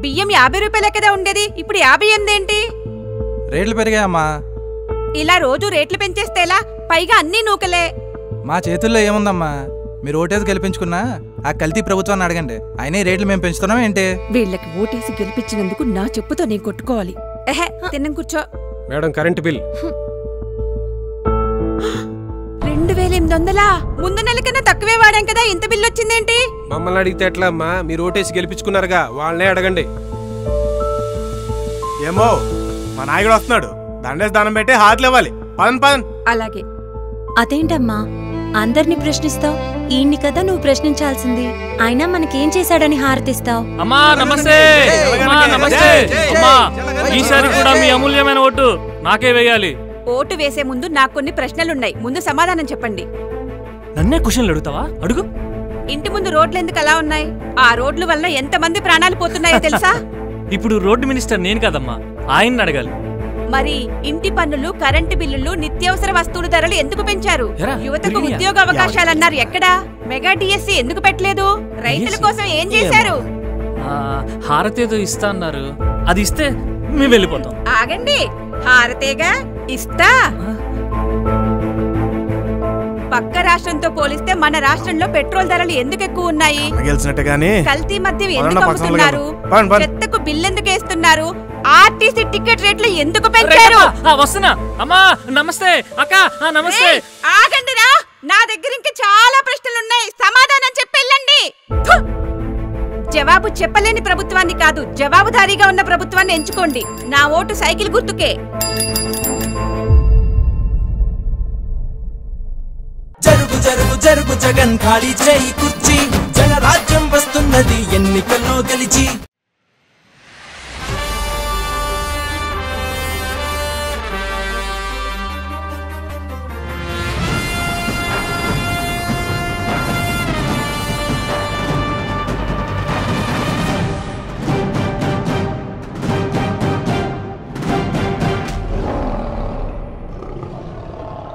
బియ్యం 50 రూపాయలే కదా ఉండేది, ఇప్పుడు 58 ఏంటి? రేట్లు పెరిగాయమ్మా. ఇలా రోజు రేట్లు పెంచేస్తే ఎలా? పైగా అన్నీ నూకలే. మా చేతుల్లో ఏముందమ్మా? మీరు ఓటేసి గెలిపించుకున్నా ఆ కల్తీ ప్రభుత్వాన్ని అడగండి. అయినా రేట్లు మేము పెంచుతున్నాం ఏంటి? వీళ్ళకి ఓటేసి గెలిపించినందుకు నా చెప్పుతో నేను కొట్టుకోవాలి. ఎహే, తిన్నం కూర్చో. Madam current bill 2800. ముందు నెల కన్నా తక్కువే వాడాం కదా, ఇంత బిల్లు వచ్చిందేంటి? మమ్మల్ని అడిగితే ఎట్లా అమ్మా? మీరు ఓటేసి గెలిపించుకున్నారుగా, వాళ్ళనే అడగండి. ఏమో మా నాయకుడు వస్తున్నాడు, దండేసి దానం పెట్టి హార్ట్లు ఇవ్వాలి. పదన్ పదన్. అలాగే. అదేంటమ్మా అందరినీ ప్రశ్నిస్తావు? ఈయన్ని కదా నువ్వు ప్రశ్నించాల్సింది. అయినా మనకేం చేశాడని హారతిస్తావు? అమ్మా నమస్తే. అమ్మా నమస్తే. అమ్మా ఈసారి కూడా మీ అమూల్యమైన ఓటు నాకే వేయాలి. ఓటు వేసే ముందు నాకు కొన్ని ప్రశ్నలున్నాయి, ముందు సమాధానం చెప్పండి. నన్నే క్వశ్చన్లు అడుగుతావా? అడుగు. ఇంటి ముందు రోడ్లు ఎందుకు అలా ఉన్నాయి? ఆ రోడ్ల వల్ల ఎంతమంది ప్రాణాలు పోతున్నాయో తెలుసా? ఇప్పుడు రోడ్డు మినిస్టర్ నేను కదమ్మా, ఆయన్ని అడగాలి. మరి ఇంటి పన్నులు, కరెంటు బిల్లులు, నిత్యావసర వస్తువుల ధరలు ఎందుకు పెంచారు? యువతకు ఉద్యోగ అవకాశాలన్నారు, ఎక్కడా? మెగా డిఎస్సి ఎందుకు పెట్టలేదు? రైతుల కోసం ఏం చేశారు? హారతేదో ఇస్తా అన్నారు, అది ఇస్తే మేము వెళ్ళిపోతాం. ఆగండి, హారతేగా ఇస్తా. పక్క రాష్ట్రంతో పోలిస్తే మన రాష్ట్రంలో పెట్రోల్ ధరలు ఎందుకు ఎక్కువ ఉన్నాయి? కల్తీ మద్యం ఎందుకు అమ్ముతున్నారు? చెత్తకు బిల్లు ఎందుకు వేస్తున్నారు? ఆర్టీసీ టికెట్ రేట్లు ఎందుకు పెంచారు? వస్తున్నా. అమ్మా నమస్తే. అక్క నమస్తే. ఆగండిరా, నా దగ్గర ఇంకా చాలా ప్రశ్నలున్నాయి, సమాధానం చెప్పెళ్ళండి. జవాబు చెప్పలేని ప్రభుత్వాన్ని కాదు, జవాబుదారీగా ఉన్న ప్రభుత్వాన్ని ఎంచుకోండి. నా ఓటు సైకిల్ గుర్తుకే. జరుగు జరుగు జరుగు జగన్ ఖాళీ చేయి కుర్చీ, జనరాజ్యం వస్తున్నది ఎన్నికల్లో గెలిచి.